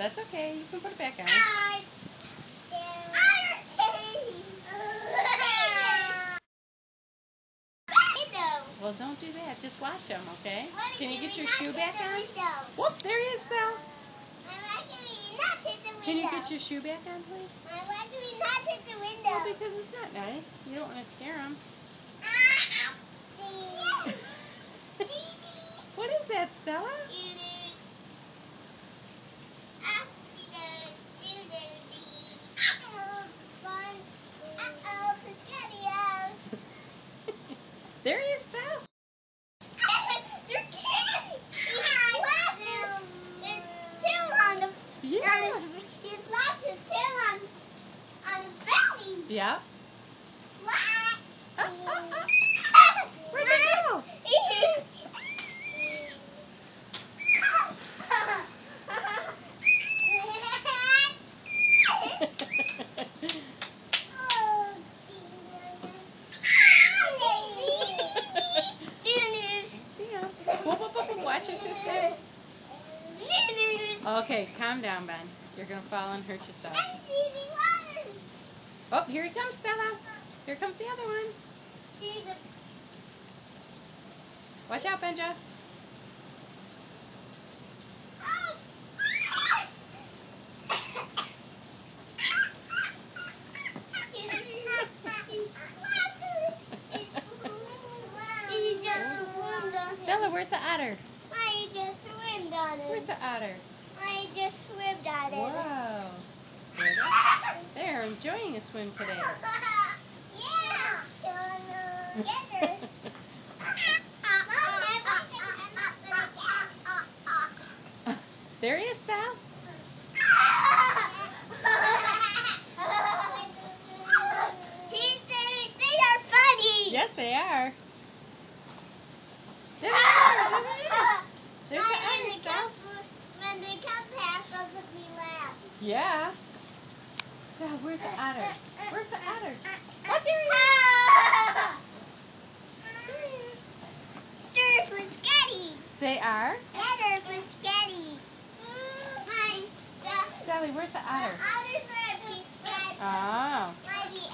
That's okay. You can put it back on. Well, don't do that. Just watch them, okay? Can you get your shoe back on? Whoop, there he is, Sal. Can you get your shoe back on, please? Well, because it's not nice. You don't want to scare him. What is that, Stella? There he is, Sal. Yeah. He's lost his tail on his belly. Yeah. Where'd they go? Watch your sister. Okay, calm down, Ben. You're going to fall and hurt yourself. Oh, here he comes, Stella. Here comes the other one. Watch out, Benja. Stella, where's the otter? I just swam on it. Where's the otter? I just swam on it. Wow. They're enjoying a swim today. Yeah. There he is, Sal. They are funny. Yes, they are. There they are. There's the otter, Sal. When they come past us, we laugh. Yeah. Sal, where's the otter? Where's the otter? Oh, there he is. They're Frisketti. They are? Yeah, they're Frisketti. Hi. Sally, where's the otter? The otters are at Frisketti. Oh. The